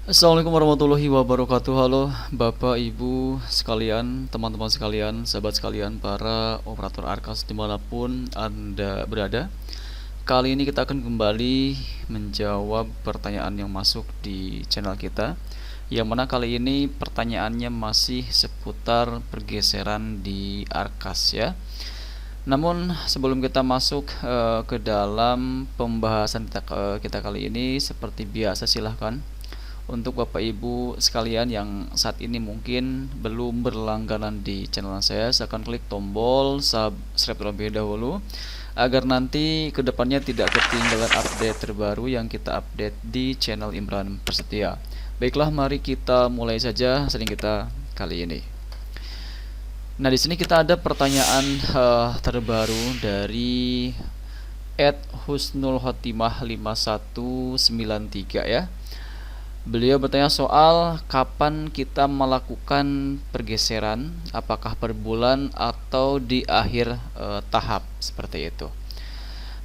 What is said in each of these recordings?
Assalamualaikum warahmatullahi wabarakatuh. Halo Bapak Ibu sekalian, teman-teman sekalian, sahabat sekalian, para operator Arkas dimanapun Anda berada. Kali ini kita akan kembali menjawab pertanyaan yang masuk di channel kita, yang mana kali ini pertanyaannya masih seputar pergeseran di Arkas ya. Namun sebelum kita masuk ke dalam pembahasan kita kali ini, seperti biasa silahkan untuk Bapak Ibu sekalian yang saat ini mungkin belum berlangganan di channel saya, silahkan klik tombol subscribe terlebih dahulu agar nanti kedepannya tidak ketinggalan update terbaru yang kita update di channel Imran Prasetya. Baiklah, mari kita mulai saja sering kita kali ini. Nah, di sini kita ada pertanyaan terbaru dari @husnulhotimah5193 ya. Beliau bertanya soal kapan kita melakukan pergeseran, apakah per bulan atau di akhir tahap seperti itu.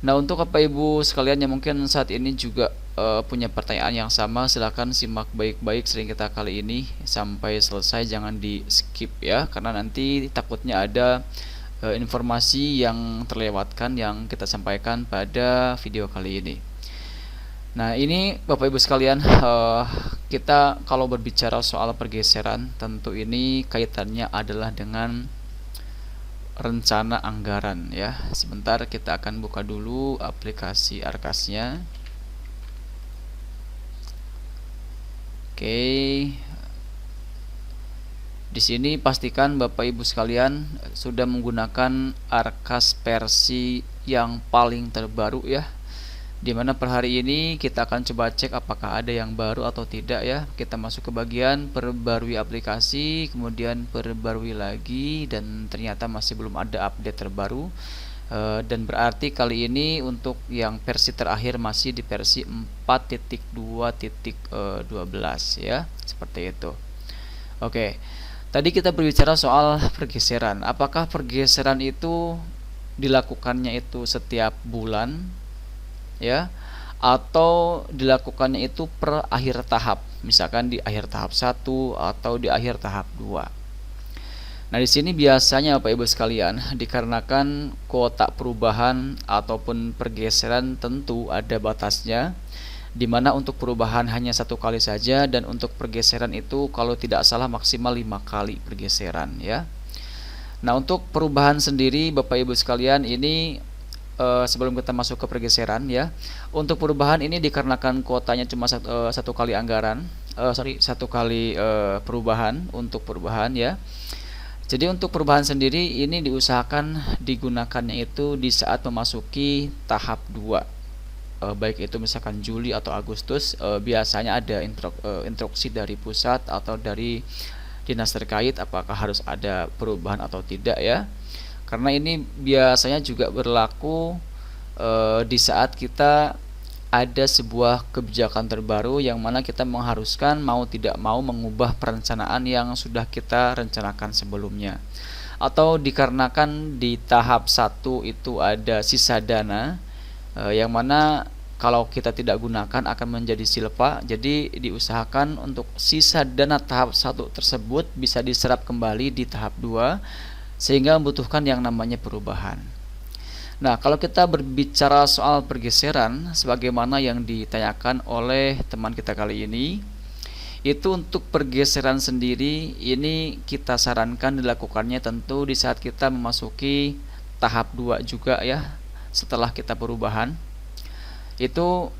Nah, untuk Bapak Ibu sekalian yang mungkin saat ini juga punya pertanyaan yang sama, silakan simak baik-baik sering kita kali ini sampai selesai, jangan di skip ya, karena nanti takutnya ada informasi yang terlewatkan yang kita sampaikan pada video kali ini. Nah, ini Bapak Ibu sekalian, kita kalau berbicara soal pergeseran, tentu ini kaitannya adalah dengan rencana anggaran ya. Sebentar, kita akan buka dulu aplikasi Arkasnya. Oke. Di sini pastikan Bapak Ibu sekalian sudah menggunakan Arkas versi yang paling terbaru ya, dimana per hari ini kita akan coba cek apakah ada yang baru atau tidak ya. Kita masuk ke bagian perbarui aplikasi, kemudian perbarui lagi, dan ternyata masih belum ada update terbaru. Dan berarti kali ini untuk yang versi terakhir masih di versi 4.2.12 ya, seperti itu. Oke, tadi kita berbicara soal pergeseran. Apakah pergeseran itu dilakukannya itu setiap bulan ya, atau dilakukannya itu per akhir tahap, misalkan di akhir tahap 1 atau di akhir tahap 2. Nah, di sini biasanya Bapak Ibu sekalian, dikarenakan kuota perubahan ataupun pergeseran tentu ada batasnya, dimana untuk perubahan hanya 1 kali saja, dan untuk pergeseran itu kalau tidak salah maksimal 5 kali pergeseran ya. Nah, untuk perubahan sendiri Bapak Ibu sekalian, ini sebelum kita masuk ke pergeseran ya, untuk perubahan ini dikarenakan kuotanya cuma 1 kali anggaran, 1 kali perubahan untuk perubahan ya. Jadi untuk perubahan sendiri ini diusahakan digunakannya itu di saat memasuki tahap 2, baik itu misalkan Juli atau Agustus. Biasanya ada instruksi dari pusat atau dari dinas terkait apakah harus ada perubahan atau tidak ya. Karena ini biasanya juga berlaku di saat kita ada sebuah kebijakan terbaru yang mana kita mengharuskan mau tidak mau mengubah perencanaan yang sudah kita rencanakan sebelumnya. Atau dikarenakan di tahap 1 itu ada sisa dana yang mana kalau kita tidak gunakan akan menjadi silpa. Jadi diusahakan untuk sisa dana tahap 1 tersebut bisa diserap kembali di tahap 2, sehingga membutuhkan yang namanya perubahan. Nah, kalau kita berbicara soal pergeseran sebagaimana yang ditanyakan oleh teman kita kali ini, itu untuk pergeseran sendiri ini kita sarankan dilakukannya tentu di saat kita memasuki tahap 2 juga ya, setelah kita perubahan. Itu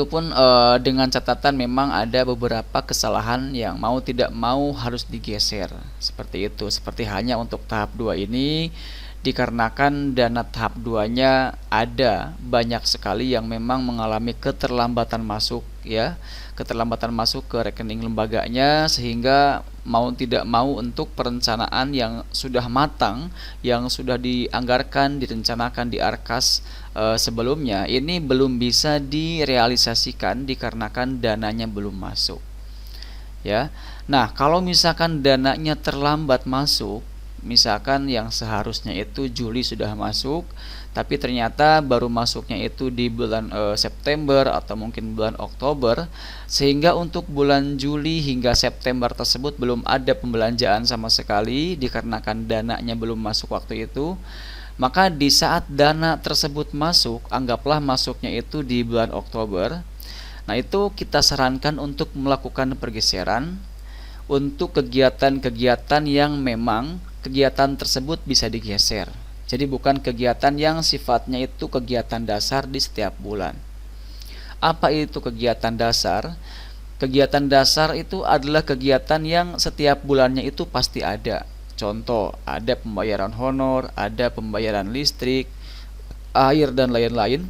pun dengan catatan memang ada beberapa kesalahan yang mau tidak mau harus digeser seperti itu. Seperti hanya untuk tahap 2 ini, dikarenakan dana tahap 2-nya ada banyak sekali yang memang mengalami keterlambatan masuk ya, keterlambatan masuk ke rekening lembaganya, sehingga mau tidak mau untuk perencanaan yang sudah matang, yang sudah dianggarkan, direncanakan di Arkas sebelumnya, ini belum bisa direalisasikan dikarenakan dananya belum masuk ya. Nah, kalau misalkan dananya terlambat masuk, Misalkan yang seharusnya itu Juli sudah masuk, tapi ternyata baru masuknya itu di bulan September atau mungkin bulan Oktober, sehingga untuk bulan Juli hingga September tersebut belum ada pembelanjaan sama sekali dikarenakan dananya belum masuk waktu itu. Maka di saat dana tersebut masuk, anggaplah masuknya itu di bulan Oktober. Nah, itu kita sarankan untuk melakukan pergeseran untuk kegiatan-kegiatan yang memang kegiatan tersebut bisa digeser. Jadi bukan kegiatan yang sifatnya itu kegiatan dasar di setiap bulan. Apa itu kegiatan dasar? Kegiatan dasar itu adalah kegiatan yang setiap bulannya itu pasti ada. Contoh, ada pembayaran honor, ada pembayaran listrik, air, dan lain-lain.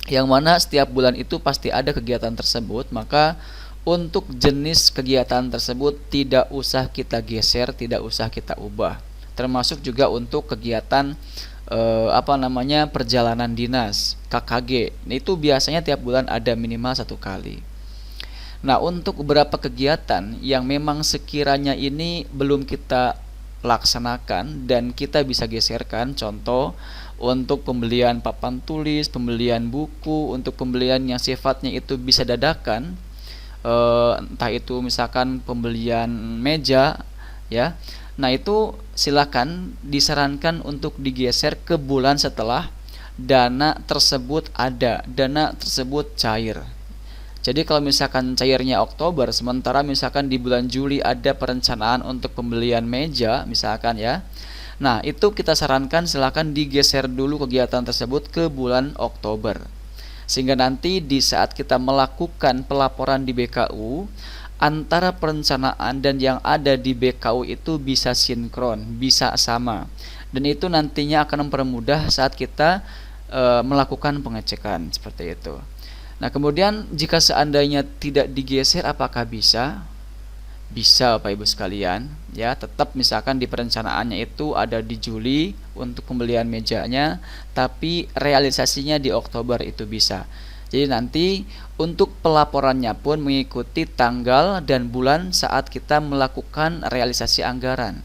Yang mana setiap bulan itu pasti ada kegiatan tersebut, maka untuk jenis kegiatan tersebut tidak usah kita geser, tidak usah kita ubah. Termasuk juga untuk kegiatan perjalanan dinas KKG. Itu biasanya tiap bulan ada minimal 1 kali. Nah, untuk beberapa kegiatan yang memang sekiranya ini belum kita laksanakan dan kita bisa geserkan, contoh untuk pembelian papan tulis, pembelian buku, untuk pembelian yang sifatnya itu bisa dadakan, entah itu misalkan pembelian meja, ya. Nah, itu silakan disarankan untuk digeser ke bulan setelah dana tersebut ada, dana tersebut cair. Jadi kalau misalkan cairnya Oktober, sementara misalkan di bulan Juli ada perencanaan untuk pembelian meja misalkan, ya. Nah, itu kita sarankan silakan digeser dulu kegiatan tersebut ke bulan Oktober. Sehingga nanti di saat kita melakukan pelaporan di BKU, antara perencanaan dan yang ada di BKU itu bisa sinkron, bisa sama. Dan itu nantinya akan mempermudah saat kita melakukan pengecekan seperti itu. Nah, kemudian jika seandainya tidak digeser, apakah bisa? Bisa, Bapak Ibu sekalian, ya. Tetap misalkan di perencanaannya itu ada di Juli untuk pembelian mejanya, tapi realisasinya di Oktober itu bisa. Jadi nanti untuk pelaporannya pun mengikuti tanggal dan bulan saat kita melakukan realisasi anggaran.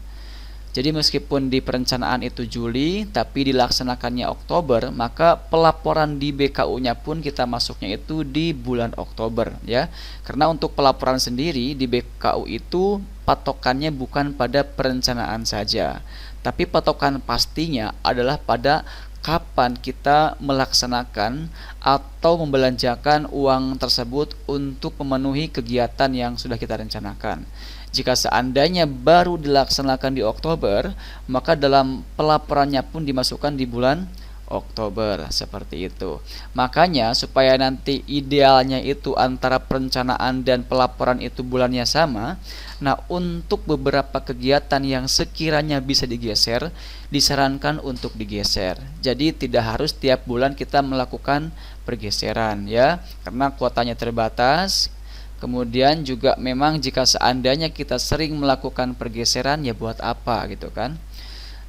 Jadi meskipun di perencanaan itu Juli tapi dilaksanakannya Oktober, maka pelaporan di BKU-nya pun kita masuknya itu di bulan Oktober, ya. Karena untuk pelaporan sendiri di BKU itu patokannya bukan pada perencanaan saja, tapi patokan pastinya adalah pada kapan kita melaksanakan atau membelanjakan uang tersebut untuk memenuhi kegiatan yang sudah kita rencanakan. Jika seandainya baru dilaksanakan di Oktober, maka dalam pelaporannya pun dimasukkan di bulan Oktober, seperti itu. Makanya supaya nanti idealnya itu antara perencanaan dan pelaporan itu bulannya sama. Nah, untuk beberapa kegiatan yang sekiranya bisa digeser, disarankan untuk digeser. Jadi tidak harus tiap bulan kita melakukan pergeseran, ya, karena kuotanya terbatas. Kemudian juga memang jika seandainya kita sering melakukan pergeseran, ya buat apa gitu kan.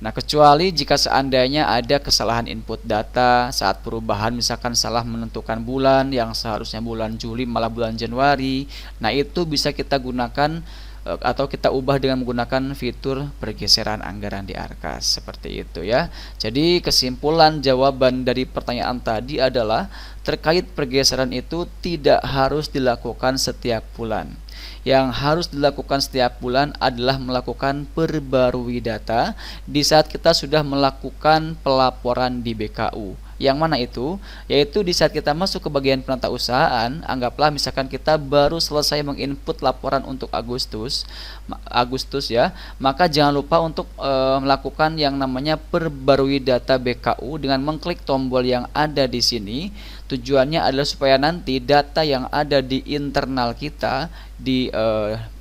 Nah, kecuali jika seandainya ada kesalahan input data saat perubahan, misalkan salah menentukan bulan yang seharusnya bulan Juli malah bulan Januari. Nah, itu bisa kita gunakan atau kita ubah dengan menggunakan fitur pergeseran anggaran di Arkas, seperti itu, ya. Jadi kesimpulan jawaban dari pertanyaan tadi adalah terkait pergeseran itu tidak harus dilakukan setiap bulan. Yang harus dilakukan setiap bulan adalah melakukan perbarui data di saat kita sudah melakukan pelaporan di BKU. Yang mana itu? Yaitu di saat kita masuk ke bagian penatausahaan, anggaplah misalkan kita baru selesai menginput laporan untuk Agustus, ya, maka jangan lupa untuk melakukan yang namanya perbarui data BKU dengan mengklik tombol yang ada di sini. Tujuannya adalah supaya nanti data yang ada di internal kita, di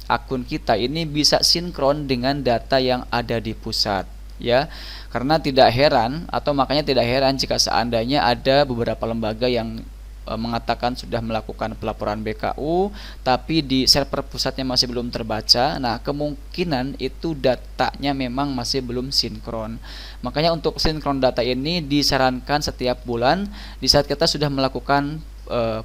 akun kita ini bisa sinkron dengan data yang ada di pusat, ya. Karena tidak heran atau makanya tidak heran jika seandainya ada beberapa lembaga yang mengatakan sudah melakukan pelaporan BKU tapi di server pusatnya masih belum terbaca. Nah, kemungkinan itu datanya memang masih belum sinkron. Makanya untuk sinkron data ini disarankan setiap bulan di saat kita sudah melakukan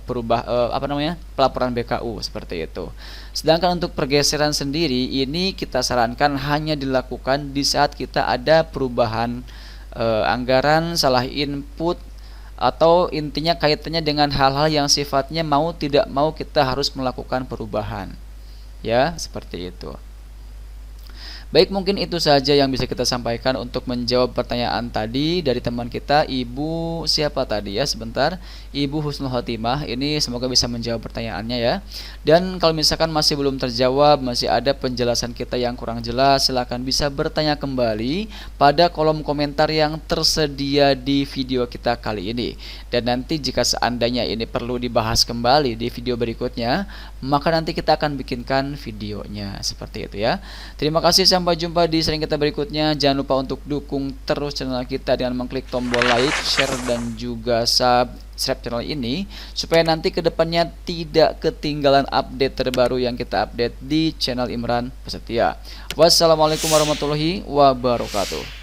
pelaporan BKU seperti itu. Sedangkan untuk pergeseran sendiri ini kita sarankan hanya dilakukan di saat kita ada perubahan anggaran, salah input, atau intinya kaitannya dengan hal-hal yang sifatnya mau tidak mau kita harus melakukan perubahan. Ya, seperti itu. Baik, mungkin itu saja yang bisa kita sampaikan untuk menjawab pertanyaan tadi dari teman kita, Ibu siapa tadi ya, sebentar, Ibu Husnul Khotimah. Ini semoga bisa menjawab pertanyaannya ya. Dan kalau misalkan masih belum terjawab, masih ada penjelasan kita yang kurang jelas, silahkan bisa bertanya kembali pada kolom komentar yang tersedia di video kita kali ini. Dan nanti jika seandainya ini perlu dibahas kembali di video berikutnya, maka nanti kita akan bikinkan videonya seperti itu ya. Terima kasih, sampai jumpa di sharing kita berikutnya. Jangan lupa untuk dukung terus channel kita dengan mengklik tombol like, share, dan juga subscribe channel ini supaya nanti kedepannya tidak ketinggalan update terbaru yang kita update di channel Imran Prasetya. Wassalamualaikum warahmatullahi wabarakatuh.